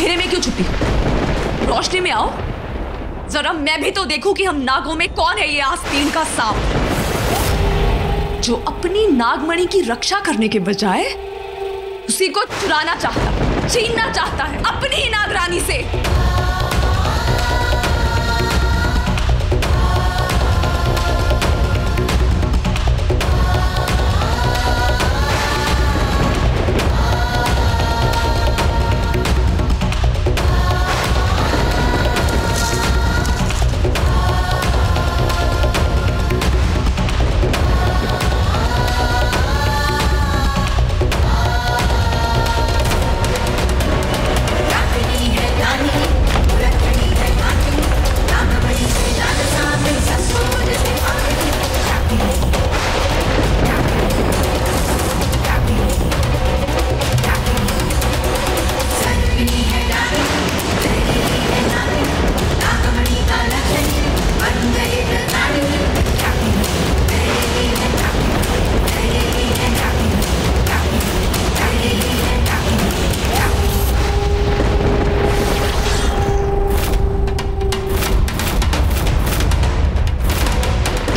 अंधेरे में क्यों छुपी? रोशनी में आओ, जरा मैं भी तो देखूं कि हम नागों में कौन है ये आस्तीन का सांप जो अपनी नागमणि की रक्षा करने के बजाय उसी को चुराना चाहता, छीनना चाहता है अपनी ही नागरानी से।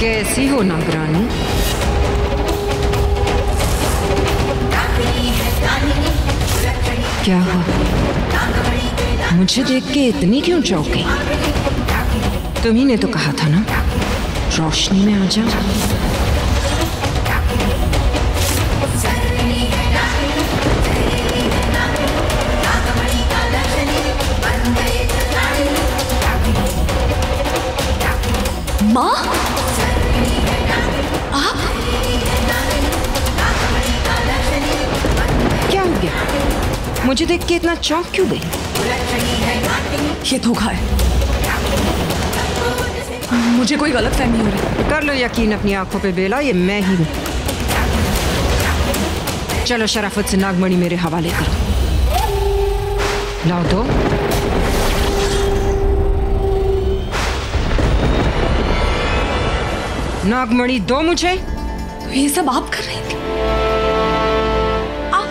कैसी हो नागरानी? क्या हुआ? मुझे देख के इतनी क्यों चौंकी? तुम्ही ने तो कहा था ना रोशनी में आ जाओ। माँ, आप? क्या हो गया? मुझे देख के इतना चौंक क्यों गई? ये धोखा है, मुझे कोई गलतफहमी हो रही। कर लो यकीन अपनी आंखों पे बेला, ये मैं ही हूँ। चलो शराफत से नागमणि मेरे हवाले करो। लाओ दो। नागमणि दो मुझे। ये सब आप कर रही थी? आप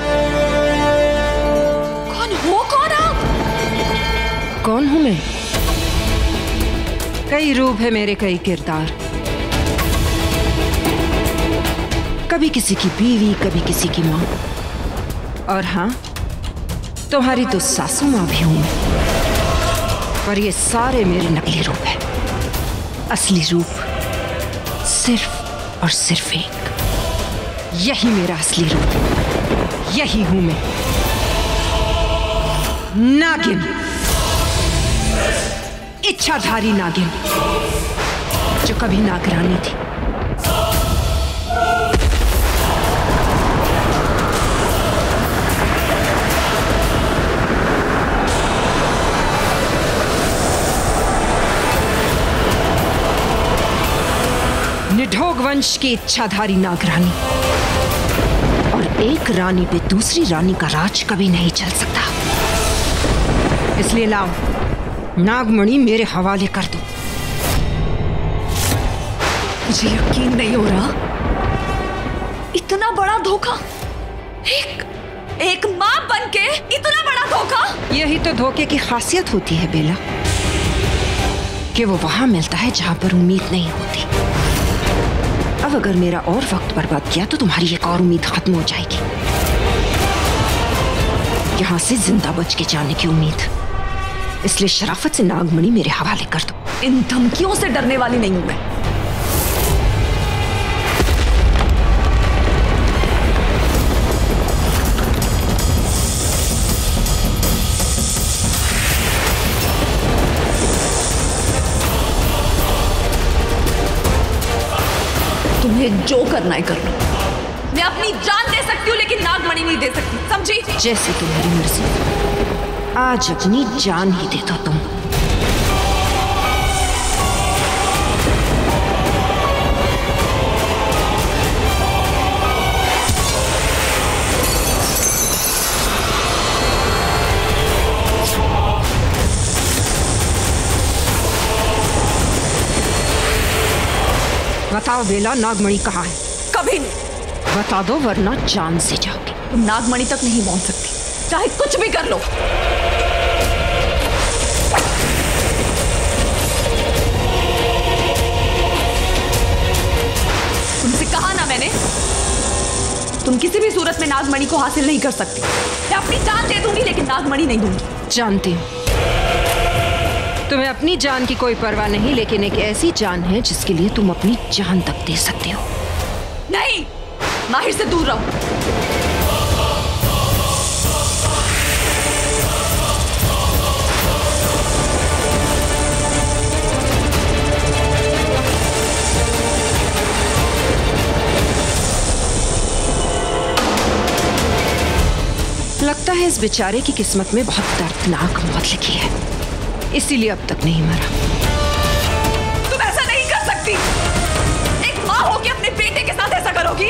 कौन हो? कौन आप? कौन हूं मैं? कई रूप है मेरे, कई किरदार। कभी किसी की बीवी, कभी किसी की मां, और हाँ, तुम्हारी तो सासू मां भी हूं। पर ये सारे मेरे नकली रूप है। असली रूप सिर्फ और सिर्फ एक। यही मेरा असली रूप, यही हूं मैं, नागिन, इच्छाधारी नागिन, जो कभी नागरानी थी। निढोग वंश की इच्छाधारी नागरानी, और एक रानी पे दूसरी रानी का राज कभी नहीं चल सकता। इसलिए लाओ, नागमणि मेरे हवाले कर दो। मुझे यकीन नहीं हो रहा, इतना बड़ा धोखा, एक मां बनके इतना बड़ा धोखा। यही तो धोखे की खासियत होती है बेला, कि वो वहां मिलता है जहां पर उम्मीद नहीं होती। अब अगर मेरा और वक्त बर्बाद किया तो तुम्हारी एक और उम्मीद खत्म हो जाएगी। यहां से जिंदा बच के जाने की उम्मीद। इसलिए शराफत से नागमणि मेरे हवाले कर दो। इन धमकियों से डरने वाली नहीं हूं मैं। तुम्हें जो करना है कर लो। मैं अपनी जान दे सकती हूँ लेकिन नागमणि नहीं दे सकती, समझी? जैसे तुम्हारी मर्जी। आज अपनी जान ही दे दो तुम। बताओ बेला, नागमणि कहाँ है? कभी नहीं। बता दो वरना जान से जाओगे। तुम नागमणि तक नहीं पहुंच सकती, चाहे कुछ भी कर लो। मैंने? तुम किसी भी सूरत में नागमणि को हासिल नहीं कर सकती। मैं अपनी जान दे दूंगी लेकिन नागमणि नहीं दूंगी। जानती हूँ तुम्हें अपनी जान की कोई परवाह नहीं, लेकिन एक ऐसी जान है जिसके लिए तुम अपनी जान तक दे सकते हो। नहीं, माहिर से दूर रहो। लगता है इस बेचारे की किस्मत में बहुत दर्दनाक मौत लिखी है, इसीलिए अब तक नहीं मरा। तुम ऐसा नहीं कर सकती। एक माँ होगी अपने बेटे के साथ ऐसा करोगी?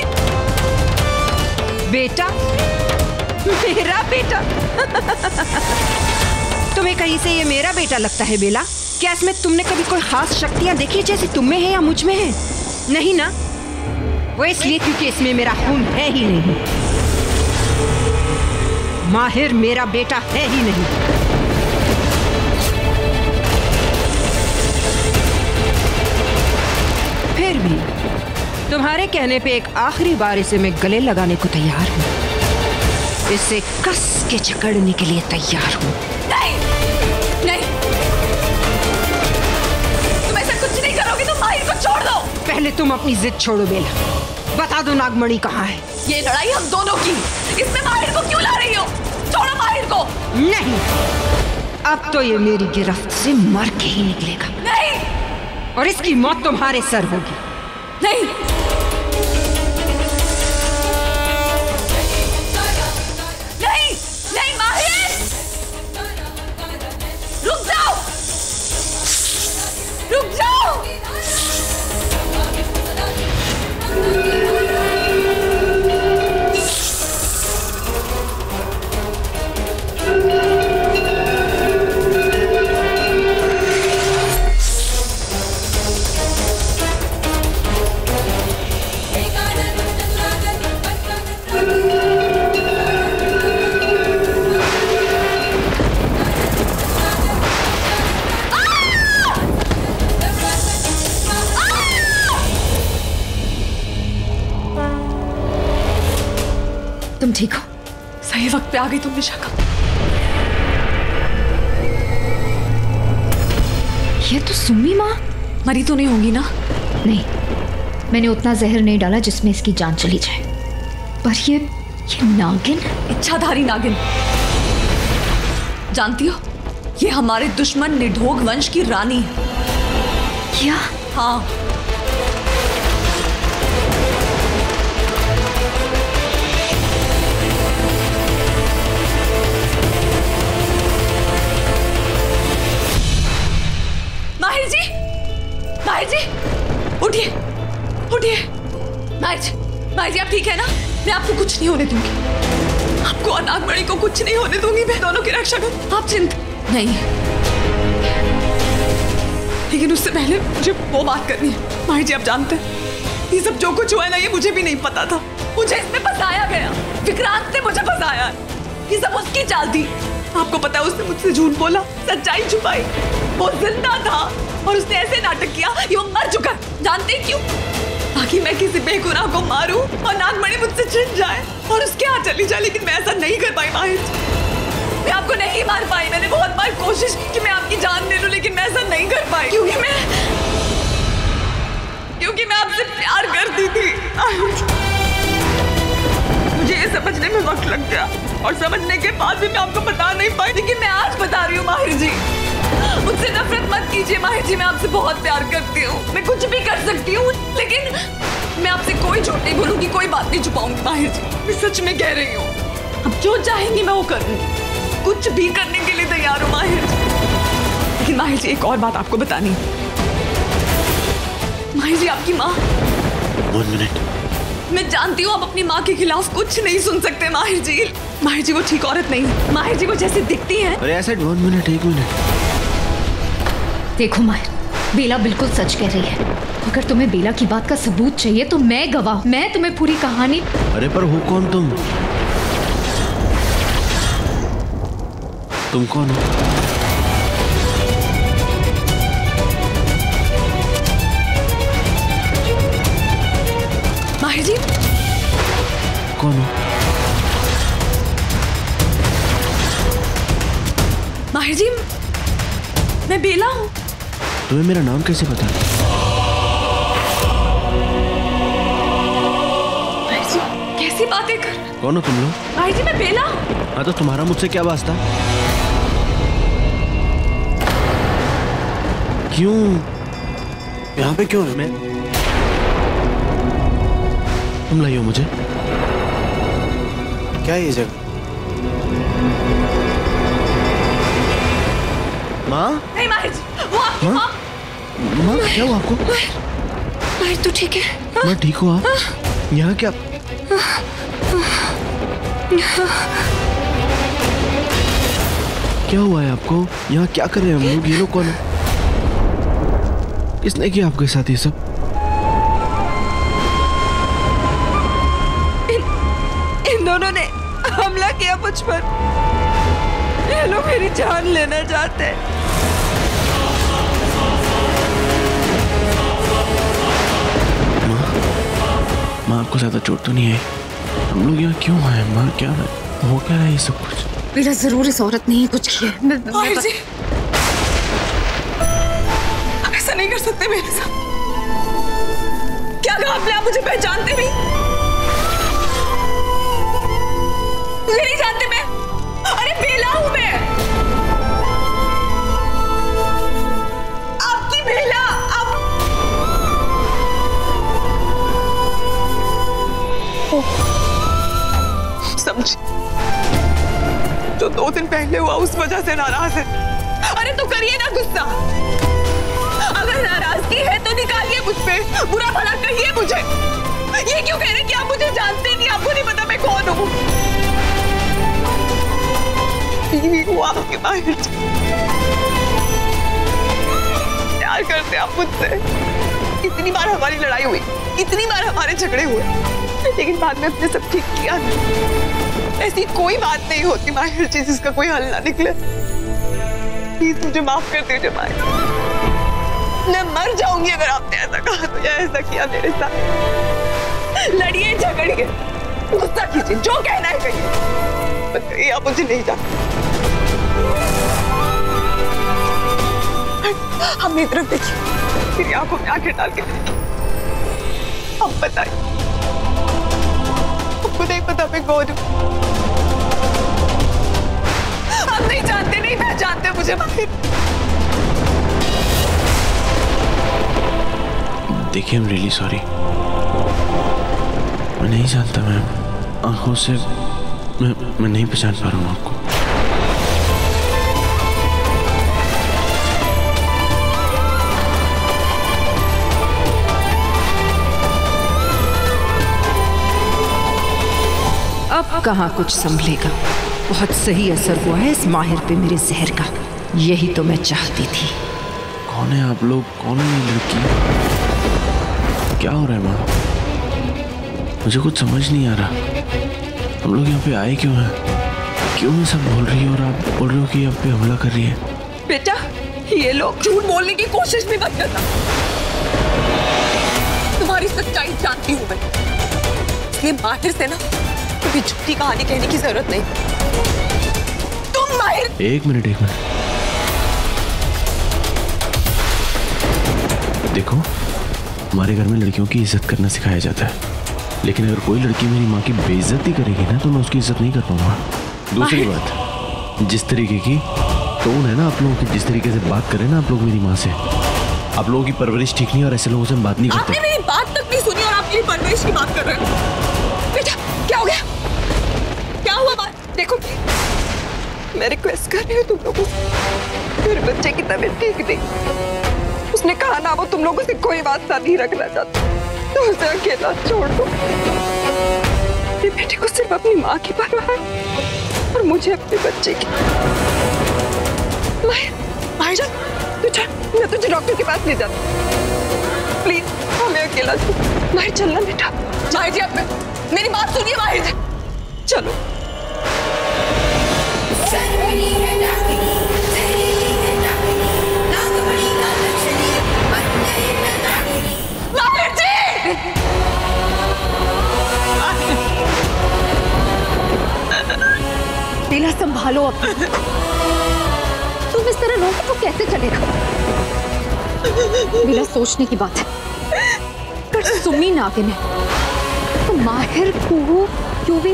बेटा? मेरा बेटा? तुम्हें कहीं से ये मेरा बेटा लगता है बेला? क्या इसमें तुमने कभी कोई खास शक्तियां देखी जैसी तुम में है या मुझ में है? नहीं ना? वो इसलिए क्योंकि इसमें मेरा खून है ही नहीं। माहिर मेरा बेटा है ही नहीं। फिर भी तुम्हारे कहने पे एक आखिरी बार इसे मैं गले लगाने को तैयार हूं। इसे कस के जकड़ने के लिए तैयार हूं। नहीं, नहीं, तुम ऐसा कुछ नहीं करोगी। तुम माहिर को छोड़ दो। पहले तुम अपनी जिद छोड़ो बेला। बता दो नागमणि कहाँ है? ये लड़ाई हम दोनों की। इसमें माहिर को क्यों ला रही हो? छोड़ो माहिर को। नहीं, अब तो ये मेरी गिरफ्त से मर के ही निकलेगा। नहीं, और इसकी मौत तुम्हारे सर होगी। नहीं, नहीं, नहीं माहिर, रुक जाओ, रुक जाओ। तुम ठीक हो? सही वक्त पे आ गई तुम विशाखा। ये तो सुम्मी माँ मरी तो नहीं होंगी ना? नहीं, मैंने उतना जहर नहीं डाला जिसमें इसकी जान चली जाए। पर ये नागिन, इच्छाधारी नागिन, जानती हो ये हमारे दुश्मन निढोग वंश की रानी है। क्या? हाँ, माहिर जी, माहिर जी, उठिए, उठिए। माहिर जी आप ठीक है ना? मैं आपको कुछ नहीं होने दूंगी। आपको और नागमणि को कुछ नहीं होने दूंगी। मैं दोनों की रक्षा कर। आप चिंता नहीं, लेकिन उससे पहले मुझे वो बात करनी है। माहिर जी आप जानते हैं ये सब जो कुछ हुआ है ना, ये मुझे भी नहीं पता था। मुझे इसमें फंसाया गया। विक्रांत ने मुझे फंसाया। ये सब उसकी चाल थी। आपको पता है उसने मुझसे झूठ बोला, सच्चाई छुपाई। वो जिंदा था और उसने ऐसे नाटक किया कि वो मर चुका। जानते क्यों? ताकि मैं किसी बेगुनाह को मारूं और नागमणि मुझसे छिन जाए और उसके हाथ चली जाए। लेकिन मैं ऐसा नहीं कर पाई माहिर। मैं आपको नहीं मार पाई। मैंने बहुत बार कोशिश की कि मैं आपकी जान ले लूं, लेकिन मैं ऐसा नहीं कर पाई क्योंकि मैं आपसे प्यार करती थी। मुझे ये समझने में वक्त लग गया और समझने के बाद भी मैं आपको बता नहीं पाई, लेकिन मैं आज बता रही हूँ माहिर जी। मुझसे नफरत मत कीजिए माहिर जी। मैं आपसे बहुत प्यार करती हूँ। मैं कुछ भी कर सकती हूँ, लेकिन मैं आपसे कोई झूठ नहीं बोलूंगी, कोई बात नहीं छुपाऊंगी माहिर जी। मैं सच में कह रही हूँ। अब जो चाहेंगी मैं वो करूंगी। कुछ भी करने के लिए तैयार हूँ माहिर जी। लेकिन माहिर जी एक और बात आपको बतानी है। माहिर जी आपकी माँ, 1 मिनट। मैं जानती हूँ आप अपनी माँ के खिलाफ कुछ नहीं सुन सकते माहिर जी। माहिर जी वो ठीक औरत नहीं है। माहिर जी वो जैसे दिखती हैं। अरे ऐसे 1 मिनट, 1 मिनट। देखो माहिर, बेला बिल्कुल सच कह रही है। अगर तुम्हें बेला की बात का सबूत चाहिए तो मैं गवाह। मैं तुम्हें पूरी कहानी। अरे पर हो कौन तुम? तुम कौन हो? माहिर जी कौन हो? माहिर जी, मैं बेला हूँ। तुम्हें मेरा नाम कैसे पता? माहिर जी, कैसी बातें कर? कौन हो तुम लोग? माहिर जी, मैं बेला हूँ। हाँ तो तुम्हारा मुझसे क्या वास्ता? क्यों? यहाँ पे क्यों है? मैं तुम लाई हो मुझे? क्या है ये जगह? माँ? नहीं माहिर जी, वो आपकी माँ? माँ। माँ क्या हुआ आपको? माहिर तू ठीक है? मैं ठीक हूँ। आप यहाँ क्या? क्या हुआ है आपको? यहाँ क्या कर रहे हैं हम लोग? ये लोग कौन है? किसने किया आपके साथ ये सब? इन दोनों ने हमला किया मुझ पर। ये लोग मेरी जान लेना चाहते हैं। माँ आपको ज्यादा चोट तो नहीं है? हम लोग यहाँ क्यों आए? माँ क्या है? हो क्या रहा है ये सब कुछ? बेला जरूर इस औरत ने ही कुछ किया। माहिर जी, आप ऐसा नहीं कर सकते मेरे साथ। क्या कहा आपने? आप मुझे पहचानते नहीं? मुझे नहीं जानते मैं? अरे बेला हूं मैं, आपकी बेला। आप समझ, जो 2 दिन पहले हुआ उस वजह से नाराज है। अरे तो करिए ना गुस्सा। अगर नाराजगी है तो निकालिए मुझ पे, बुरा भला कहिए मुझे। ये क्यों कह रहे कि आप मुझे जानते नहीं, आपको नहीं पता मैं कौन हूँ? यही हुआ आपके माहिर जी। प्यार करते आप मुझसे। इतनी बार हमारी लड़ाई हुई, इतनी बार हमारे झगड़े हुए, लेकिन बाद में अपने सब ठीक किया। ऐसी कोई बात नहीं होती माहिर जी जिसका कोई हल ना निकले। प्लीज मुझे माफ कर दीजिए माहिर। मैं मर जाऊंगी अगर आपने ऐसा कहा तो, या ऐसा किया मेरे साथ। लड़िए, झगड़िए, गुस्सा कीजिए, जो कहना है कहिए, बस कहिए आप मुझे नहीं जानते। हम मेरी तरफ देखिए, मेरी आंखों में आंखें डाल के देखिए। अब बताइए, आपको नहीं पता मैं कौन हूँ? आप नहीं जानते, नहीं पहचानते मुझे माहिर। देखिए, I'm really sorry। मैं नहीं जानता, मैं आंखों से मैं नहीं पहचान पा रहा हूँ आपको। अब कहाँ कुछ संभलेगा। बहुत सही असर हुआ है इस माहिर पे मेरे जहर का। यही तो मैं चाहती थी। कौन है आप लोग? कौन है ये लड़की? क्या हो रहा है माँ? मुझे कुछ समझ नहीं आ रहा। हम लोग यहाँ पे आए क्यों हैं? क्यों ये सब बोल रही है और आप बोल रहे हो कि आप पे हमला कर रही है? बेटा, ये लोग झूठ बोलने की कोशिश भी मत करना। तुम्हारी सच्चाई जानती हूँ मैं, इसलिए माहिर से ना कभी झूठी कहानी कहने की जरूरत नहीं। तुम माहिर। एक मिनट। देखो, हमारे घर में लड़कियों की इज्जत करना सिखाया जाता है, लेकिन अगर कोई लड़की मेरी माँ की बेइज्जती करेगी ना तो मैं उसकी इज्जत नहीं कर पाऊंगा। दूसरी बात, जिस तरीके की टोन है ना आप लोगों की, जिस तरीके से बात करें ना आप लोग मेरी माँ से, आप लोगों की परवरिश ठीक नहीं और ऐसे लोगों से हम बात नहीं करते। आपने मेरी बात तक नहीं सुनी और आप मेरी परवरिश की बात कर रहे हो। बेटा, क्या हो गया? क्या हुआ बात? देखो, मैं रिक्वेस्ट कर रही हूँ तुम लोगों से, मेरे बच्चे की तबीयत ठीक नहीं। उसने कहा ना वो तुम लोगों से कोई वास्ता नहीं रखना चाहता, तो उसे अकेला छोड़ दो। मेरे बेटे को सिर्फ अपनी माँ की परवाह है और मुझे अपने बच्चे की। माहिर जान, तू चल, मैं तुझे डॉक्टर के पास ले जाती। प्लीज हमें अकेला छोड़। माहिर चलना बेटा। माहिर जी, आप मेरी बात सुनिए। माहिर जी चलो। माहिर जी! संभालो अपने। तुम इस तरह रोके तो कैसे चलेगा? बिना सोचने की बात है। पर सुमी नागिन है तो माहिर को क्यों भी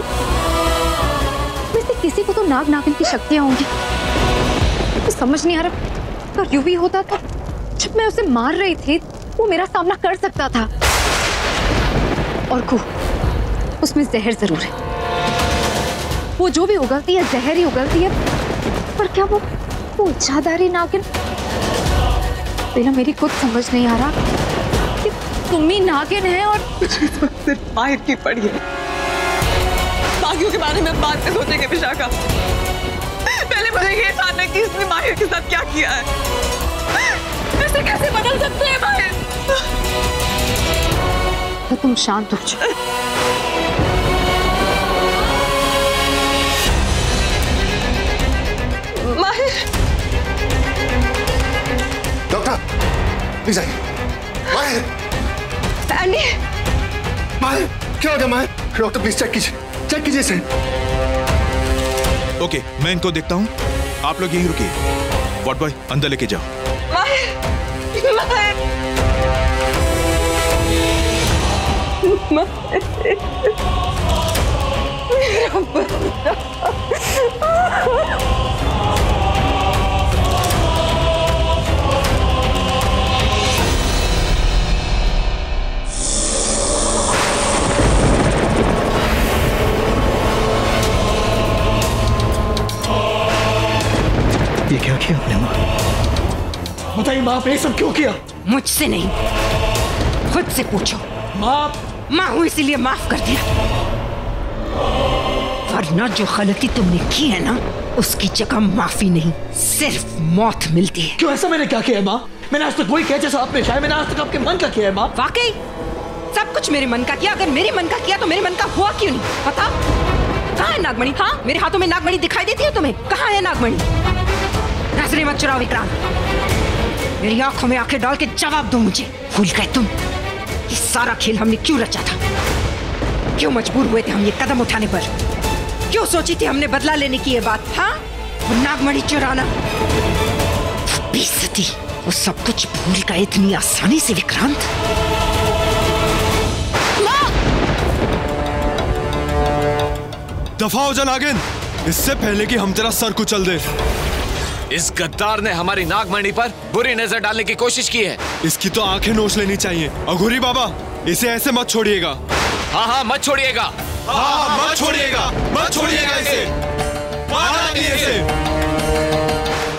वैसे किसी को तो नाग नागिन की शक्तियां होंगी। तो समझ नहीं आ रहा पर यूं भी होता था जब मैं उसे मार रही थी वो मेरा सामना कर सकता था। और को उसमें जहर जरूर है। वो जो भी उगलती है जहर ही उगलती है। पर क्या वो इच्छाधारी नागिन? बेला मेरी खुद समझ नहीं आ रहा कि तुम ही नागिन है और सिर्फ माहिर की पड़ी है। बाकियों के बारे में बात से सोचेंगे विशाखा। पहले मुझे ये जानना कि इसने माहिर के साथ क्या किया है। इसे कैसे बदल सकते हैं माहिर? तो तुम शांत हो जाओ। माहिर, डॉक्टर प्लीज आइए। माहिर, एंडी, माहिर क्या हो गया? माहिर डॉक्टर प्लीज चेक कीजिए इसे। ओके, मैं इनको देखता हूँ, आप लोग यहीं रुकिए। वार्ड बॉय अंदर लेके जाओ। माहिर, मेरा बच्चा। ये क्या किया आपने माँ? बताइए माँ, आपने ये सब क्यों किया? मुझसे नहीं, खुद से पूछो। माँ हूं इसीलिए माफ कर दिया, वरना जो गलती तुमने की है ना उसकी जगह माफी नहीं सिर्फ मौत मिलती है। क्यों? ऐसा मैंने क्या किया है माँ? मैंने आज तक वही किया जैसा आपने चाहा। मैंने आज तक आपके मन का किया है माँ। वाकई सब कुछ मेरे मन का किया। अगर मेरे मन का किया तो मेरे मन का हुआ क्यों नहीं? पता कहाँ है नागमणि? हाँ, मेरे हाथों में नागमणि दिखाई देती है तुम्हें? कहाँ है नागमणि? नजरें मत चुराओ विक्रांत, मेरी आंखों में आंखें डाल के जवाब दो मुझे। भूल गए तुम ये सारा खेल हमने क्यों रचा था? क्यों मजबूर हुए थे हम ये कदम उठाने पर? क्यों सोची थी हमने बदला लेने की ये बात? हाँ, वो नागमणि चुराना, बेइज्जती, वो सब कुछ भूल गए इतनी आसानी से विक्रांत? दफा हो जा नागिन, इससे पहले कि हम तेरा सर कुचल दे। इस गद्दार ने हमारी नागमणि पर बुरी नजर डालने की कोशिश की है। इसकी तो आंखें नोच लेनी चाहिए। अघोरी बाबा, इसे ऐसे मत छोड़िएगा। हाँ, मत छोड़िएगा। हाँ, मत छोड़िएगा, मत छोड़िएगा इसे, मारना नहीं इसे।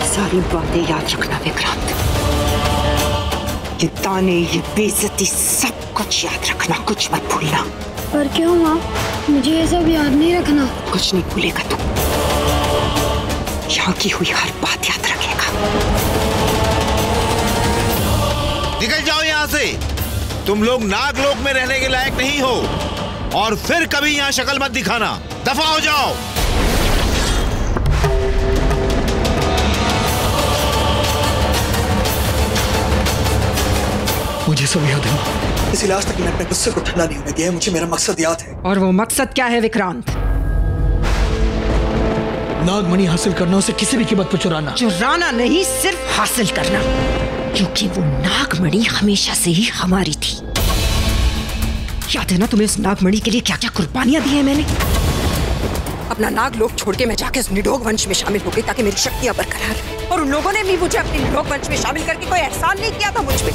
सारी बातें याद रखना विक्रांत, ये ताने, ये बेइज्जती, सब कुछ याद रखना, कुछ मत भूलना। पर क्यों माँ? मुझे ये सब याद नहीं रखना। कुछ नहीं भूलेगा तू, यहाँ की हुई हर बात याद रखेगा। निकल जाओ यहाँ से, तुम लोग नागलोक में रहने के लायक नहीं हो और फिर कभी यहाँ शक्ल मत दिखाना। दफा हो जाओ। मुझे सब याद है माँ, इसीलिए आज तक मैंने अपने गुस्से को ठंडा नहीं होने दिया है। मुझे मेरा मकसद याद है। और वो मकसद क्या है विक्रांत? नागमणि हासिल करना, उसे किसी भी कीमत पर चुराना। चुराना नहीं, सिर्फ हासिल करना, क्योंकि वो नागमणि हमेशा से ही हमारी थी। याद है ना तुम्हें उस नागमणि के लिए क्या क्या कुर्बानियां दी है मैंने? अपना नागलोक छोड़ के मैं जाके उस निडोग वंश में शामिल हो गई ताकि मेरी शक्तियां बरकरार रहे। और उन लोगों ने भी मुझे अपने निडोग वंश में शामिल करके कोई एहसान नहीं किया था मुझ पे।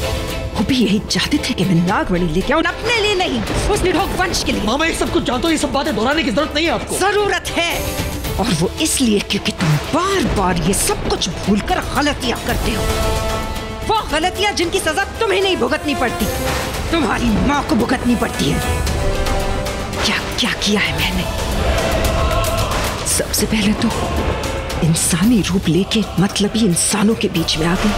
वो भी यही चाहते थे कि मैं नागमणि लेके आऊं, अपने लिए नहीं, उस निडोग वंश के लिए। मामा, ये सब कुछ जानते हो, ये सब बातें दोहराने की जरूरत नहीं है आपको। जरूरत है, और वो इसलिए क्योंकि तुम बार बार ये सब कुछ भूलकर गलतियां करते हो। वो गलतियां जिनकी सजा तुम्हें नहीं भुगतनी पड़ती, तुम्हारी माँ को भुगतनी पड़ती है। क्या क्या किया है मैंने? सबसे पहले तो इंसानी रूप लेके मतलबी इंसानों के बीच में आ गई,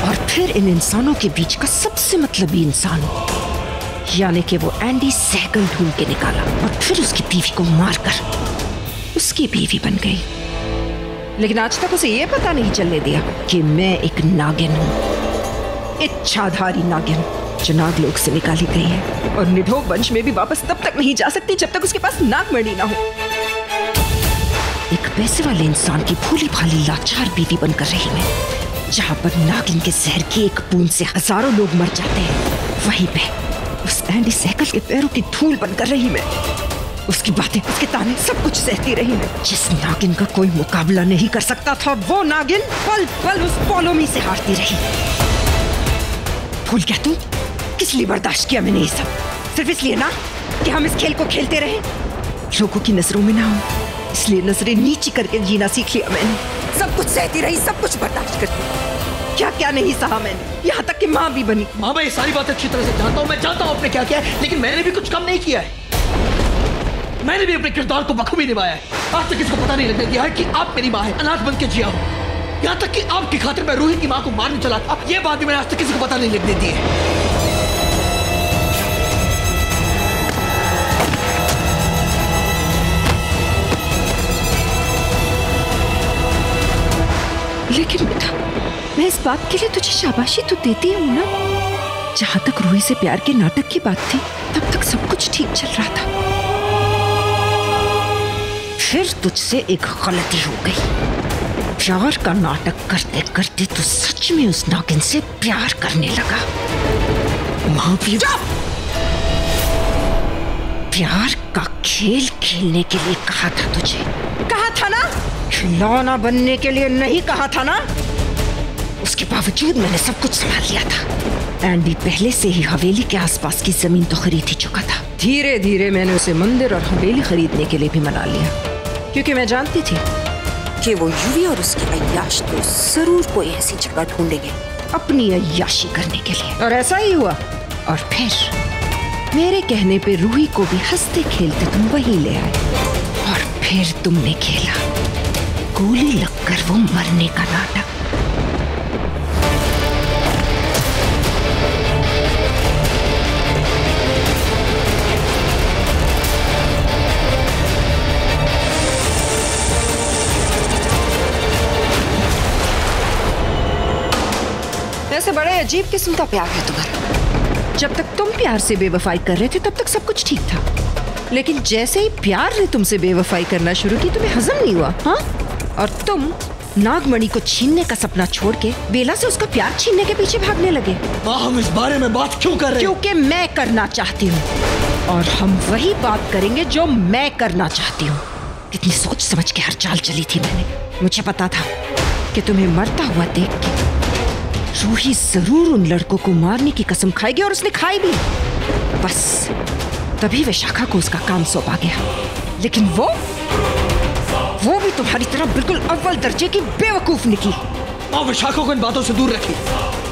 और फिर इन इंसानों के बीच का सबसे मतलबी इंसान यानी कि वो एंडी सहगल ढूंढ के निकाला, और फिर उसकी बीवी को मारकर उसकी बीवी बन गई। लेकिन आज तक उसे ये पता नहीं चलने दिया कि मैं एक नागिन हूँ, इच्छाधारी नागिन, जो नागलोक से निकाली गई है और निडोग वंश में भी वापस तब तक नहीं जा सकती जब तक उसके पास नागमणि ना हो। एक एक पैसे वाले इंसान की भूली भाली लाचार बीवी बनकर रही मैं, जहाँ पर नागिन के जहर की एक बूंद से हजारों लोग मर जाते हैं, वहीं पे उस एंडी सहगल के पैरों की धूल बनकर रही मैं। उसकी बातें, उसके ताने, सब कुछ सहती रही मैं। जिस नागिन का कोई मुकाबला नहीं कर सकता था, वो नागिन पल पल उस पोलोमी से हारती रही। भूल गया तू? किस लिए बर्दाश्त किया मैंने ये सब? सिर्फ इसलिए ना कि हम इस खेल को खेलते रहे, लोगों की नजरों में ना हो, इसलिए नजरें नीची करके जीना सीख लिया मैंने। सब कुछ सहती रही, सब कुछ बर्दाश्त करती, क्या क्या नहीं सहा मैंने, यहाँ तक कि माँ भी बनी। माँ, मैं ये सारी बातें अच्छी तरह से जानता हूँ, मैं जानता हूँ आपने क्या किया है, लेकिन मैंने भी कुछ कम नहीं किया है। मैंने भी अपने किरदार को बखूबी निभाया है। आज तक किसको पता नहीं लगने दिया है कि आप मेरी माँ है, अनाथ बन के जिया हो। यहाँ तक कि आपकी खातिर मैं रूही की माँ को मारने चला था, ये बात भी मैंने आज तक किसी को पता नहीं लगने दी है। लेकिन बेटा, मैं इस बात के लिए तुझे शाबाशी तो देती हूँ ना। जहाँ तक रूही से प्यार के नाटक की बात थी, तब तक सब कुछ ठीक चल रहा था। फिर तुझसे एक गलती हो गई। प्यार का नाटक करते करते तू सच में उस नागिन से प्यार करने लगा। माँ, प्यार का खेल खेलने के लिए कहा था तुझे, कहा था ना? खिलौना बनने के लिए नहीं कहा था ना? उसके बावजूद मैंने सब कुछ संभाल लिया था। एंडी पहले से ही हवेली के आसपास की जमीन तो खरीद ही चुका था। धीरे धीरे मैंने उसे मंदिर और हवेली खरीदने के लिए भी मना लिया, क्योंकि मैं जानती थी कि वो यूवी और उसके अय्याश तो जरूर कोई ऐसी जगह ढूंढेंगे अपनी अय्याशी करने के लिए। और ऐसा ही हुआ। और फिर मेरे कहने पे रूही को भी हंसते खेलते तुम वहीं ले आए, और फिर तुमने खेला गोली लगकर वो मरने का नाटक। ऐसे बड़े अजीब किस्म का प्यार है तुम्हारा। जब तक तुम प्यार से बेवफाई कर रहे थे तब तक सब कुछ ठीक था, लेकिन जैसे ही प्यार ने तुमसे बेवफाई करना शुरू की, तुम्हें हजम नहीं हुआ। हाँ? और तुम नागमणि को छीनने का सपना छोड़ के बेला से उसका प्यार छीनने के पीछे भागने लगे। माँ, हम इस बारे में बात क्यों कर रहे हैं? क्योंकि मैं करना चाहती हूँ, और हम वही बात करेंगे जो मैं करना चाहती हूँ। कितनी सोच समझ के हर चाल चली थी मैंने। मुझे पता था कि तुम्हें मरता हुआ देख के रूही जरूर उन लड़कों को मारने की कसम खाएगी, और उसने खाई भी। बस तभी विशाखा को उसका काम सौंपा गया, लेकिन वो भी तुम्हारी तरह बिल्कुल अव्वल दर्जे की बेवकूफ निकली। माँ, विशाखा को इन बातों से दूर रखिए,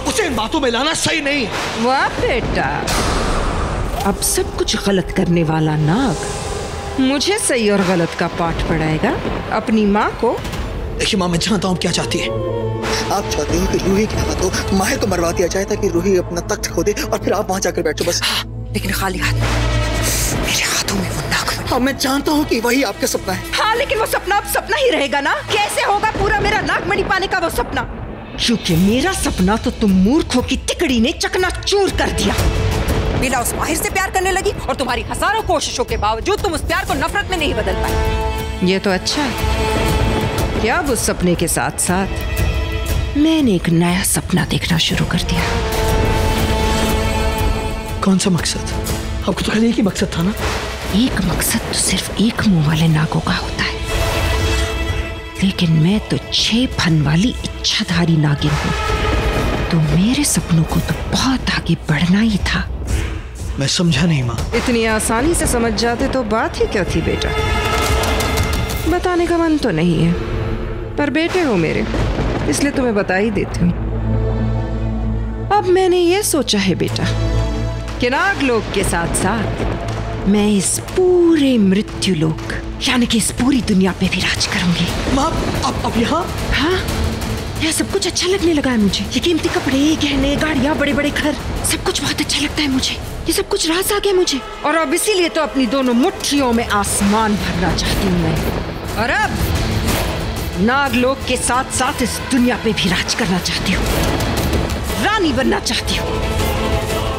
उसे इन बातों में लाना सही नहीं है। वाह बेटा, अब सब कुछ गलत करने वाला नाग मुझे सही और गलत का पाठ पढ़ाएगा अपनी माँ को। देखिए माँ, मैं जानता हूँ क्या चाहती है। आप चाहते हो कि रूही की जगह तो माहिर को मरवा दिया जाए, ताकि रूही अपना तख्त खो दे और फिर आप वहां जाकर बैठो बस। लेकिन खाली हाथ, मेरे हाथों में वो नागमणि। हाँ, मैं जानता हूँ कि वही आपका सपना है। हाँ, लेकिन वो सपना अब सपना ही रहेगा ना। कैसे होगा पूरा मेरा नागमणि पाने का वो सपना? क्योंकि मेरा सपना तो तुम मूर्खों की तिकड़ी ने चकनाचूर कर दिया। बेला उस माहिर से प्यार करने लगी, और तुम्हारी हजारों कोशिशों के बावजूद तुम उस प्यार को नफरत में नहीं बदल पाई। ये तो अच्छा है कि अब उस सपने के साथ साथ मैंने एक नया सपना देखना शुरू कर दिया। कौन सा मकसद? आपको तो खाली एक ही मकसद था ना? एक मकसद तो सिर्फ एक मुंह वाले नागों का होता है, लेकिन मैं तो 6 फन वाली इच्छाधारी नागिन हूँ। तो मेरे सपनों को तो बहुत आगे बढ़ना ही था। मैं समझा नहीं माँ। इतनी आसानी से समझ जाते तो बात ही क्या थी बेटा। बताने का मन तो नहीं है, पर बेटे हो मेरे, इसलिए तुम्हें बता ही देती हूँ। अब मैंने ये सोचा है बेटा कि नागलोक के साथ साथ मैं इस पूरे मृत्युलोक, यानी कि इस पूरी दुनिया पे भी राज करूंगी। माँ, अब यहाँ? हाँ, यह सब कुछ अच्छा लगने लगा है मुझे। ये कीमती कपड़े, गहने, गाड़ियाँ, बड़े बड़े घर, सब कुछ बहुत अच्छा लगता है मुझे। ये सब कुछ रास आ गया मुझे, और अब इसीलिए तो अपनी दोनों मुट्ठियों में आसमान भरना चाहती हूँ मैं। और अब नागलोक के साथ साथ इस दुनिया पे भी राज करना चाहती हूँ, रानी बनना चाहती हूँ।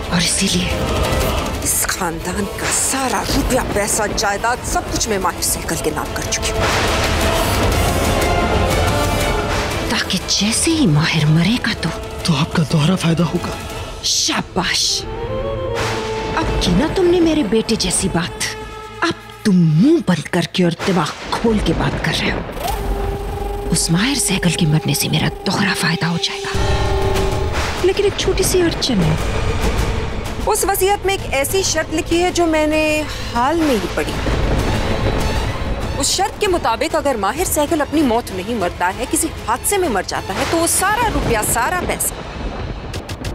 और इसीलिए इस खानदान का सारा रुपया, पैसा, जायदाद, सब कुछ मैं माहिर सहगल के नाम कर चुकी हूँ। ताकि जैसे ही माहिर मरेगा तो आपका दोहरा फायदा होगा। शाबाश, अब की ना तुमने मेरे बेटे जैसी बात। अब तुम मुंह बंद करके और दिमाग खोल के बात कर रहे हो। उस माहिर सहगल के मरने से मेरा दोहरा फायदा हो जाएगा, लेकिन एक छोटी सी अड़चन है। उस वसीयत में एक ऐसी शर्त लिखी है जो मैंने हाल में ही पढ़ी। उस शर्त के मुताबिक अगर माहिर सहगल अपनी मौत नहीं मरता है, किसी हादसे में मर जाता है, तो वो सारा रुपया, सारा पैसा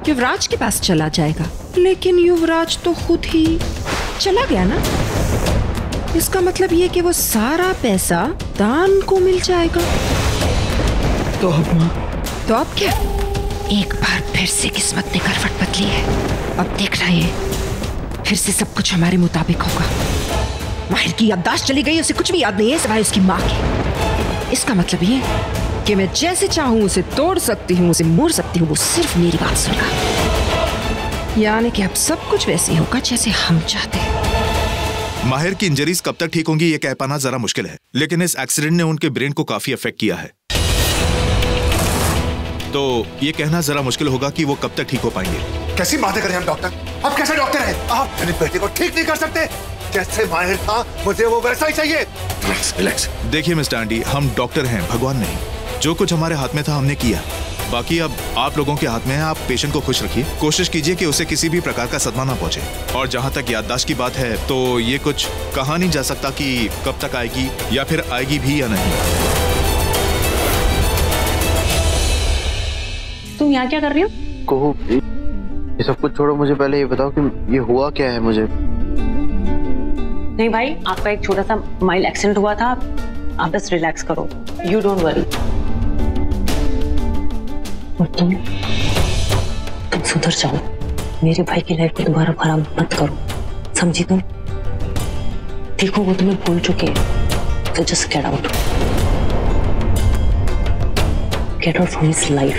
युवराज के पास चला जाएगा। लेकिन युवराज तो खुद ही चला गया ना। इसका मतलब ये कि वो सारा पैसा दान को मिल जाएगा। तो अब क्या? एक बार फिर से किस्मत ने करवट बदली है। अब देखना ये फिर से सब कुछ हमारे मुताबिक होगा। माहिर की याददाश्त चली गई, उसे कुछ भी याद नहीं है सिवाय उसकी माँ के। इसका मतलब ये कि मैं जैसे चाहूं उसे तोड़ सकती हूँ, उसे मोड़ सकती हूँ, वो सिर्फ मेरी बात सुनेगा। यानी कि अब सब कुछ वैसे ही होगा जैसे हम चाहते हैं। माहिर की इंजरीज कब तक ठीक होंगी ये कह पाना जरा मुश्किल है, लेकिन इस एक्सीडेंट ने उनके ब्रेन को काफी अफेक्ट किया है, तो ये कहना जरा मुश्किल होगा कि वो कब तक ठीक हो पाएंगे। कैसी बातें करें हम डॉक्टर? आप कैसे डॉक्टर हैं? आप अपने बेटे को ठीक नहीं कर सकते? जैसे माहिर था मुझे वो वैसा ही चाहिए। रिलैक्स। देखिए मिस्टर आंडी, हम डॉक्टर हैं, भगवान नहीं। जो कुछ हमारे हाथ में था हमने किया, बाकी अब आप लोगों के हाथ में है। आप पेशेंट को खुश रखिए, कोशिश कीजिए कि उसे किसी भी प्रकार का सदमा ना पहुंचे। और जहां तक याददाश्त की बात है तो ये कुछ कहा नहीं जा सकता कि कब तक आएगी या फिर आएगी भी या नहीं। तुम यहाँ क्या कर रही हो? कोहू, ये सब कुछ छोड़ो, मुझे पहले ये बताओ कि ये हुआ क्या है मुझे। नहीं भाई, आपका एक छोटा सा माइल्ड एक्सीडेंट हुआ था, आप बस रिलैक्स करो, यू डोंट वरी। और तुम सुधर जाओ, मेरे भाई की लाइफ को दोबारा खराब मत करो, समझी तुम? देखो वो तुम्हें भूल चुके हैं, तो just get out from his life.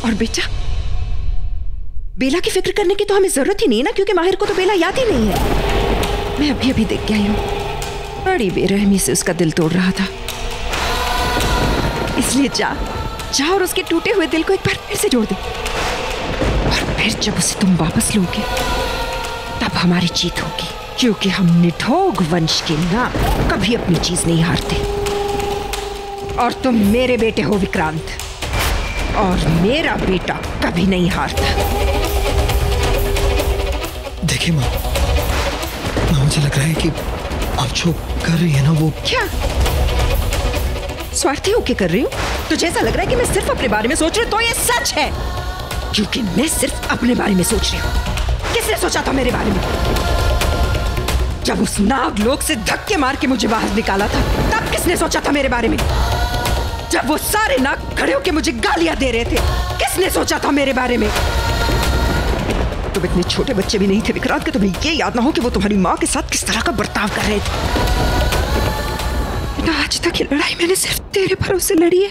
और बेटा, बेला की फिक्र करने की तो हमें जरूरत ही नहीं है ना, क्योंकि माहिर को तो बेला याद ही नहीं है। मैं अभी देख के आई हूँ, बड़ी बेरहमी से उसका दिल तोड़ रहा था। इसलिए जा और उसके टूटे हुए दिल को एक बार फिर से जोड़ दे। और फिर जब उसे तुम वापस लोगे तब हमारी जीत होगी, क्योंकि हम निठोग वंश के ना कभी अपनी चीज नहीं हारते। और तुम मेरे बेटे हो विक्रांत, और मेरा बेटा कभी नहीं हारता। देखिए माँ, मुझे लग रहा है कि आप जो कर रही है ना वो क्या स्वार्थी होके कर रही हूँ? तो जैसा लग रहा है कि मैं सिर्फ अपने बारे में सोच रही हूँ, तो ये सच है, क्योंकि मैं सिर्फ अपने बारे में सोच रही हूँ। किसने सोचा था मेरे बारे में? जब उस नागलोक से धक्के मार के मुझे बाहर निकाला था, तब किसने सोचा था मेरे बारे में? जब वो सारे नाग खड़े होकर मुझे गालियां दे रहे थे, किसने सोचा था मेरे बारे में? तुम इतने छोटे बच्चे भी नहीं थे विक्रांत कि तुम्हें ये याद ना हो कि वो तुम्हारी माँ के साथ किस तरह का बर्ताव कर रहे थे। आज तक ये लड़ाई मैंने सिर्फ तेरे भरोसे लड़ी है।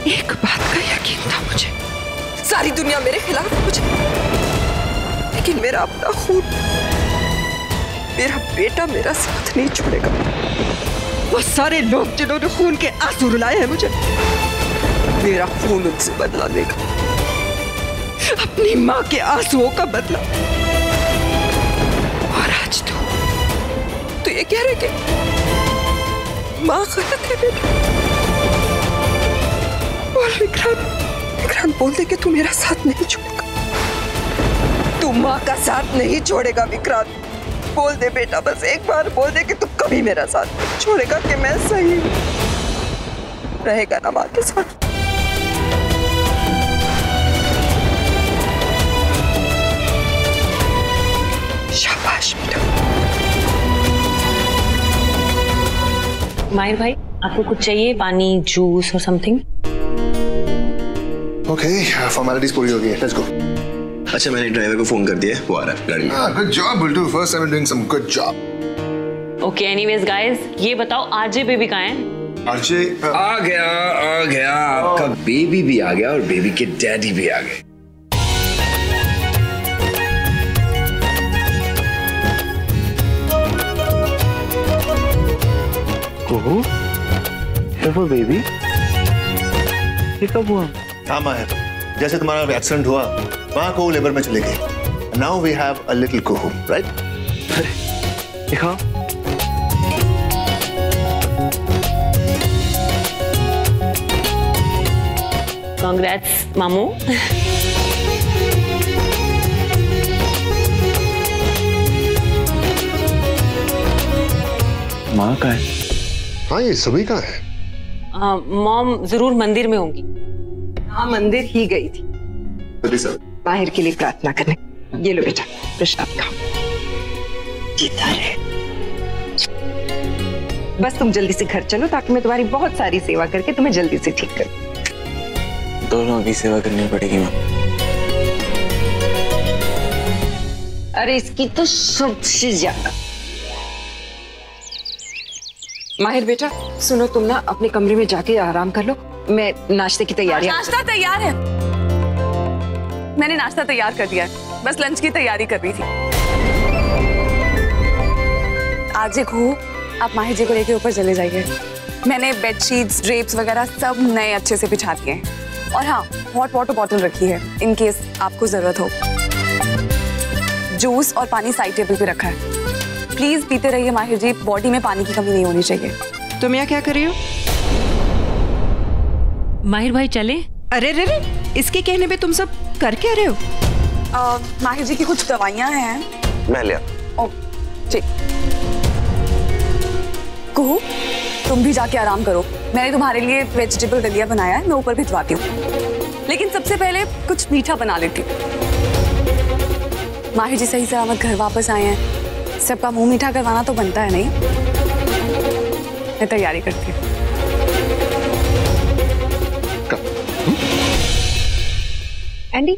एक बात का यकीन था मुझे, सारी दुनिया मेरे खिलाफ मुझे, लेकिन मेरा अपना खून, मेरा बेटा मेरा साथ नहीं छोड़ेगा। वो सारे लोग जिन्होंने खून के आंसू रुलाए हैं मुझे, मेरा खून उनसे बदला लेगा, अपनी माँ के आंसुओं का बदला। और आज तो ये कह रहे कि माँ गलत है बेटा। और विक्रांत बोल दे कि तू मेरा साथ नहीं छोड़ेगा, तू माँ का साथ नहीं छोड़ेगा। विक्रांत बोल दे बेटा, बस एक बार बोल दे कि तू कभी मेरा साथ नहीं छोड़ेगा, कि मैं सही रहेगा ना माँ के साथ। शाबाश बेटा। माहिर भाई, आपको कुछ चाहिए? पानी, जूस और समथिंग? ओके, फॉर्मेलिटीज पूरी हो गई है, लेट्स गो। अच्छा, मैंने ड्राइवर को फोन कर दिया, वो आ रहा है गाड़ी में। Good job Bultu, first time doing some good job. Okay, anyways guys, ये बताओ आरजे बेबी कहाँ है? आरजे आ गया, आपका बेबी भी आ गया और बेबी के डैडी भी आ गए। वो बेबी ये कब हुआ? हाँ माहिर, जैसे तुम्हारा एक्सीडेंट हुआ वहां को लेबर में चले गए। Now we have a little Kuhu, right? दिखाओ। कांग्रेट्स मामू। माँ का है? हाँ, ये सभी का है। मॉम जरूर मंदिर में होंगी। हाँ, मंदिर ही गई थी बाहर के लिए प्रार्थना करने। ये लो बेटा प्रसाद खाओ। जीता रहे। बस तुम जल्दी से घर चलो ताकि मैं तुम्हारी बहुत सारी सेवा करके तुम्हें जल्दी से ठीक करूं। दोनों की सेवा करनी पड़ेगी माँ। अरे इसकी तो सबसे ज्यादा। माहिर बेटा सुनो, तुम ना अपने कमरे में जाके आराम कर लो, मैं नाश्ते की तैयारी। नाश्ता तैयार है, मैंने नाश्ता तैयार कर दिया है, बस लंच की तैयारी कर रही थी। आज आप माहिर जी को लेके ऊपर चले जाइए। मैंने बेडशीट्स, ड्रेप्स वगैरह सब नए अच्छे से बिछा दिए हैं। और हाँ, हॉट वाटर बॉटल रखी है इन केस आपको जरूरत हो। जूस और पानी साइड टेबल पे रखा है, प्लीज पीते रहिए माहिर जी, बॉडी में पानी की कमी नहीं होनी चाहिए। तुम यहाँ क्या कर रही हो? माहिर भाई चले? अरे रे रे, इसके कहने पे तुम सब कर क्या रहे हो? माहिर जी की कुछ दवाइयाँ हैं, मैं लिया। ठीक। कुहू, तुम भी जाके आराम करो। मैंने तुम्हारे लिए वेजिटेबल दलिया बनाया है, मैं ऊपर भिजवाती हूँ। लेकिन सबसे पहले कुछ मीठा बना लेती हूँ। माहिर जी सही सलामत घर वापस आए हैं, सबका मुंह मीठा करवाना तो बनता है नहीं। मैं तैयारी करती हूँ। एंडी,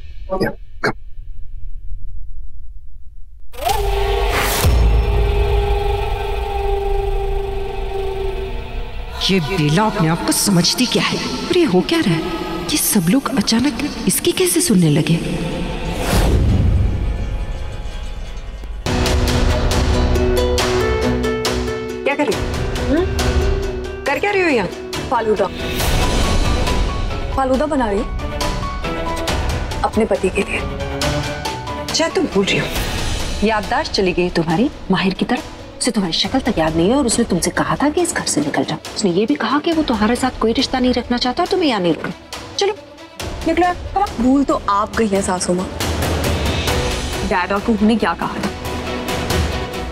ये बेला अपने आप को समझती क्या है? और ये हो क्या रहा है? ये सब लोग अचानक इसकी कैसे सुनने लगे? क्या कर रही हो? कर क्या रही हो यहाँ? फालूदा बना रही हूँ अपने पति के लिए। क्या तुम भूल रही हो? याददाश्त चली गई तुम्हारी माहिर की तरफ। उसे तुम्हारी शक्ल तक याद नहीं है और उसने तुमसे कहा था कि इस घर से निकल जाओ। उसने ये भी कहा कि वो तुम्हारे साथ कोई रिश्ता नहीं रखना चाहता और तुम्हें यहाँ नहीं रुकना। चलो निकलो। भूल तो आप गई है सासू माँ। डैड और कुहू ने क्या कहा था?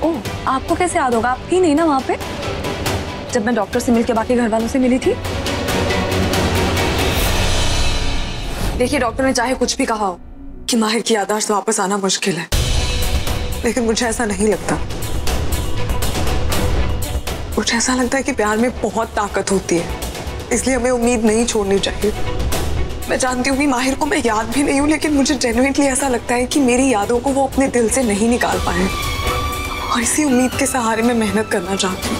ओह, आपको कैसे याद होगा? आप थी नहीं ना वहाँ पे जब मैं डॉक्टर से मिलकर बाकी घर वालों से मिली थी। देखिए, डॉक्टर ने चाहे कुछ भी कहा हो कि माहिर की याददाश्त वापस आना मुश्किल है, लेकिन मुझे ऐसा नहीं लगता। मुझे ऐसा लगता है कि प्यार में बहुत ताकत होती है, इसलिए हमें उम्मीद नहीं छोड़नी चाहिए। मैं जानती हूँ कि माहिर को मैं याद भी नहीं हूँ, लेकिन मुझे जेन्युइनली ऐसा लगता है कि मेरी यादों को वो अपने दिल से नहीं निकाल पाए और इसी उम्मीद के सहारे मैं मेहनत करना चाहती हूँ।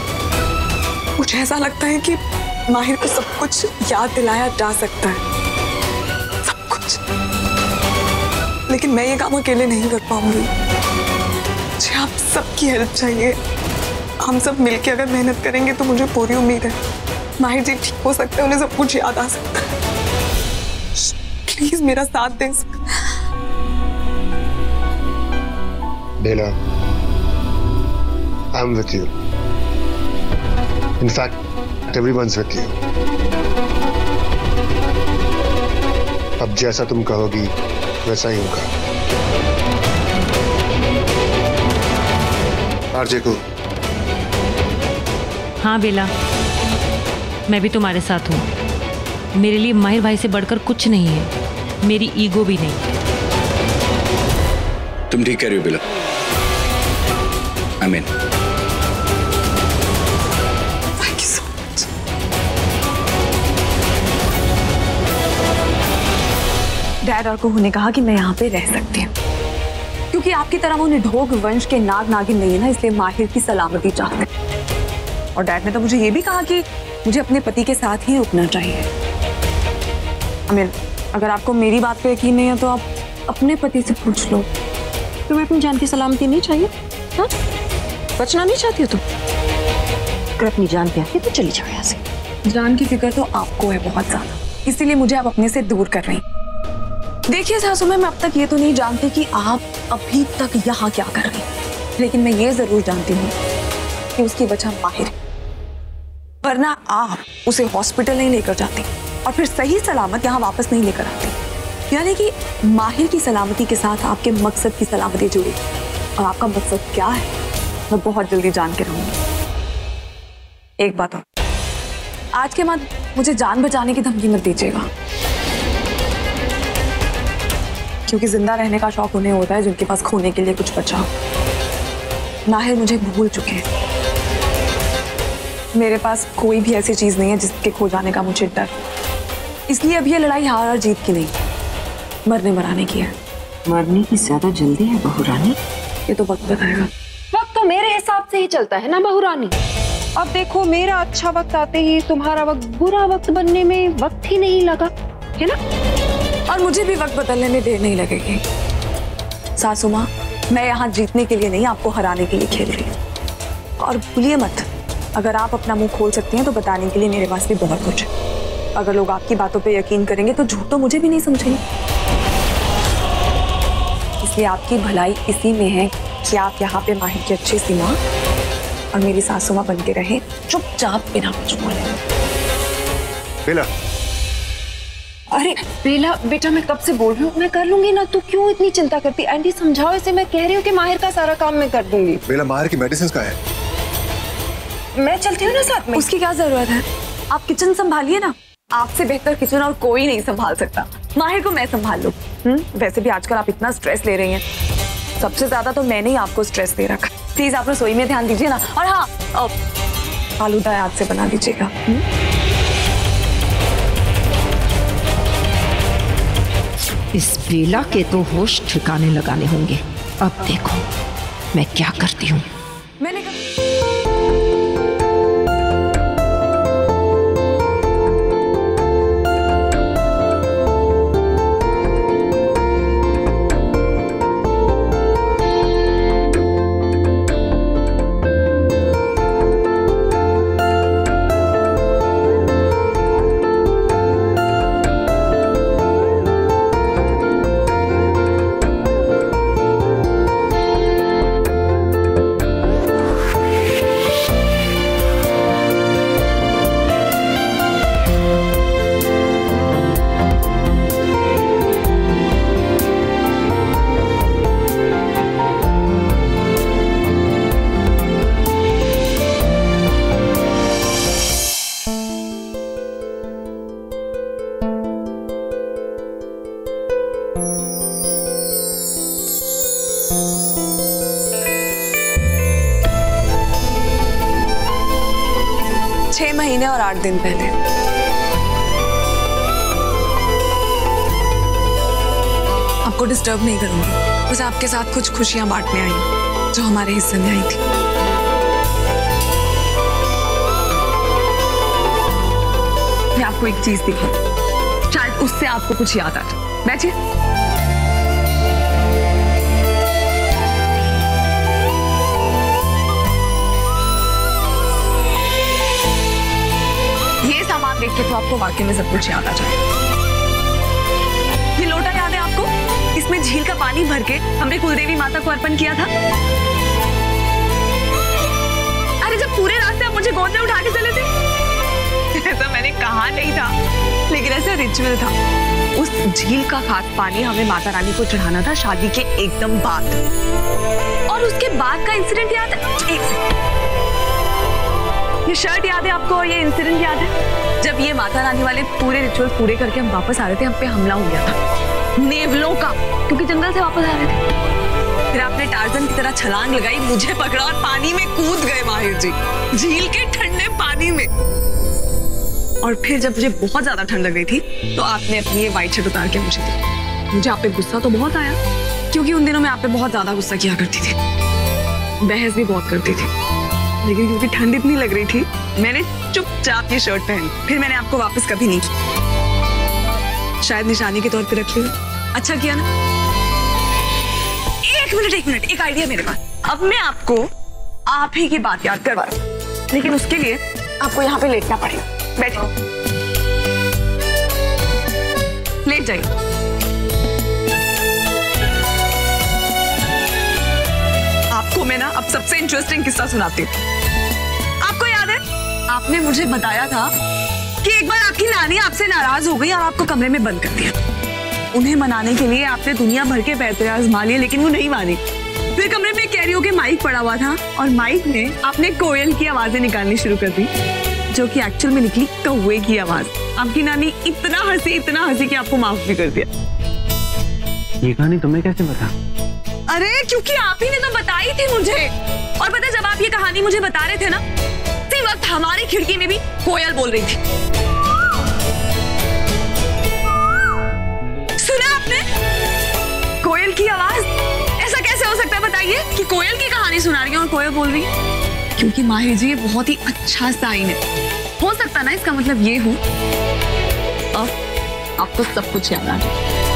मुझे ऐसा लगता है कि माहिर को सब कुछ याद दिलाया जा सकता है, सब कुछ, लेकिन मैं ये काम अकेले नहीं कर पाऊंगी। मुझे आप सबकी हेल्प चाहिए। हम सब मिलके अगर मेहनत करेंगे तो मुझे पूरी उम्मीद है माहिर जी ठीक हो सकते हैं, उन्हें सब कुछ याद आ सकता है। प्लीज मेरा साथ दें। बेला, I'm with you. In fact, everyone's with you. अब जैसा तुम कहोगी वैसा ही होगा। आरजे को। हाँ बेला, मैं भी तुम्हारे साथ हूँ। मेरे लिए माहिर भाई से बढ़कर कुछ नहीं है, मेरी ईगो भी नहीं। तुम ठीक कह रही हो बेला। आमीन। Thank you so much. Dad और कुहू ने कहा कि मैं यहाँ पे रह सकती हूँ, क्योंकि आपकी तरह वो निढोग वंश के नाग नागिन नहीं है ना, इसलिए माहिर की सलामती चाहते हैं। और डैड ने तो मुझे ये भी कहा कि मुझे अपने पति के साथ ही रुकना चाहिए। अमीन, अगर आपको मेरी बात पे यकीन नहीं है तो आप अपने पति से पूछ लो। तुम्हें अपनी जान की सलामती नहीं चाहिए? हाँ, बचना नहीं चाहती हो तुम? फिक्र अपनी जान पे आती है तो चली जाओ यहाँ से। जान की फिक्र तो आपको है बहुत ज्यादा, इसीलिए मुझे आप अपने से दूर कर रही। देखिए सासू मैं अब तक ये तो नहीं जानती कि आप अभी तक यहाँ क्या कर रही, लेकिन मैं ये जरूर जानती हूँ कि उसकी वजह माहिर है, वरना आप उसे हॉस्पिटल नहीं लेकर जाती और फिर सही सलामत यहाँ वापस नहीं लेकर आती। यानी कि माहिर की सलामती के साथ आपके मकसद की सलामती जुड़ी, और आपका मकसद क्या है मैं बहुत जल्दी जान के रहूंगी। एक बात और, आज के बाद मुझे जान बचाने की धमकी मत दीजिएगा, क्योंकि जिंदा रहने का शौक उन्हें होता है जिनके पास खोने के लिए कुछ बचा हो। माहिर मुझे भूल चुके हैं, मेरे पास कोई भी ऐसी चीज नहीं है जिसके खो जाने का मुझे डर, इसलिए अब ये लड़ाई हार और जीत की नहीं, मरने मराने की है। मरने की ज्यादा जल्दी है बहू रानी? ये तो वक्त बताएगा। वक्त तो मेरे हिसाब से ही चलता है ना बहू रानी। अब देखो मेरा अच्छा वक्त आते ही तुम्हारा वक्त बुरा वक्त बनने में वक्त ही नहीं लगा, है ना? और मुझे भी वक्त बदलने में देर नहीं लगेगी। सासू माँ, मैं यहाँ जीतने के लिए नहीं, आपको हराने के लिए खेल रही हूँ। और भूलिए मत, अगर आप अपना मुंह खोल सकती हैं तो बताने के लिए मेरे पास भी बहुत कुछ है। अगर लोग आपकी बातों पे यकीन करेंगे तो झूठ तो मुझे भी नहीं समझेंगे। इसलिए आपकी भलाई इसी में है कि आप यहाँ पे माहिर की अच्छी सी माँ और मेरी सासू माँ बन के रहे, चुपचाप बिना कुछ बोले। बेला। अरे बेला बेटा, मैं कब से बोल रही हूँ मैं कर लूंगी ना, तू क्यों इतनी चिंता करती? आंटी समझाओ इसे, मैं कह रही हूँ कि माहिर का सारा काम मैं कर दूंगी। बेला, माहिर की मेडिसिन का है, मैं चलती हूँ ना साथ में। उसकी क्या जरूरत है, आप किचन संभालिए ना, आपसे बेहतर किचन और कोई नहीं संभाल सकता। माहिर को मैं संभाल लूँ। वैसे भी आजकल आप इतना स्ट्रेस ले रही हैं, सबसे ज्यादा तो मैंने ही आपको स्ट्रेस दे रखा। प्लीज आप रसोई में ध्यान दीजिए ना, और हाँ फालूदा याद से बना दीजिएगा। इस बेला के तो होश ठिकाने लगाने होंगे। अब देखो मैं क्या करती हूँ। मैंने महीने और 8 दिन पहले आपको डिस्टर्ब नहीं करूंगी, बस आपके साथ कुछ खुशियां बांटने आई हूं जो हमारे हिस्से में आई थी। मैं आपको एक चीज दिखाऊं, शायद उससे आपको कुछ याद आ जाए। बैठिए। सामान देख के तो आपको वाकई में सब कुछ याद आ जाए। ये लोटा याद है आपको? इसमें झील का पानी भर के हमने कुलदेवी माता को अर्पण किया था। अरे जब पूरे रास्ते आप मुझे गोद में उठा के चले थे। ऐसा मैंने कहा नहीं था, लेकिन ऐसा रिचुअल था। उस झील का खास पानी हमें माता रानी को चढ़ाना था शादी के एकदम बाद। और उसके बाद का इंसिडेंट याद है? ये शर्ट याद है आपको? और ये इंसिडेंट याद है जब ये माता रानी वाले पूरे रिचुअल पूरे करके हम वापस आ रहे थे, हम पे हमला हो गया था नेवलों का, क्योंकि जंगल से वापस आ रहे थे। फिर आपने टार्जन की तरह छलांग लगाई, मुझे पकड़ा और पानी में कूद गए माहिर जी, झील के ठंडे पानी में। और फिर जब मुझे बहुत ज्यादा ठंड लग गई थी तो आपने अपनी ये व्हाइट शर्ट उतार के मुझे दी। मुझे आप पे गुस्सा तो बहुत आया, क्योंकि उन दिनों मैं आप पे बहुत ज्यादा गुस्सा किया करती थी, बहस भी बहुत करती थी, लेकिन क्योंकि ठंड इतनी लग रही थी मैंने चुपचाप ये शर्ट पहनी। फिर मैंने आपको वापस कभी नहीं की, शायद निशानी के तौर पे रख ली। अच्छा किया ना? एक मिनट, एक आइडिया मेरे पास। अब मैं आपको आप ही की बात याद करवा रही हूं। लेकिन उसके लिए आपको यहाँ पे लेटना पड़ेगा। बैठो, लेट जाइए। आपको मैं ना अब सबसे इंटरेस्टिंग किस्सा सुनाती हूँ। आपको याद है आपने मुझे बताया था कि एक बार आपकी नानी आपसे नाराज हो गई और आपको कमरे में बंद कर दिया। उन्हें मनाने के लिए आपने दुनिया भर के पैतरे आजमा लिए, लेकिन वो नहीं मानी। फिर कमरे में कैरियोके माइक पड़ा हुआ था और माइक में आपने कोयल की आवाजें निकालनी शुरू कर दी, जो कि एक्चुअल में निकली कौवे की आवाज। आपकी नानी इतना हंसी कि आपको माफ भी कर दिया। ये कहानी तुम्हें कैसे पता? अरे क्योंकि आप ही ने तो बताई थी मुझे। और पता है जब आप ये कहानी मुझे बता रहे थे ना, उसी वक्त हमारी खिड़की में भी कोयल बोल रही थी। सुना आपने? कोयल की आवाज। ऐसा कैसे हो सकता है बताइए कि कोयल की कहानी सुना रही है और कोयल बोल रही है? क्योंकि माहिर जी ये बहुत ही अच्छा साइन है। हो सकता ना इसका मतलब ये हो अब आपको सब कुछ याद आ जाए।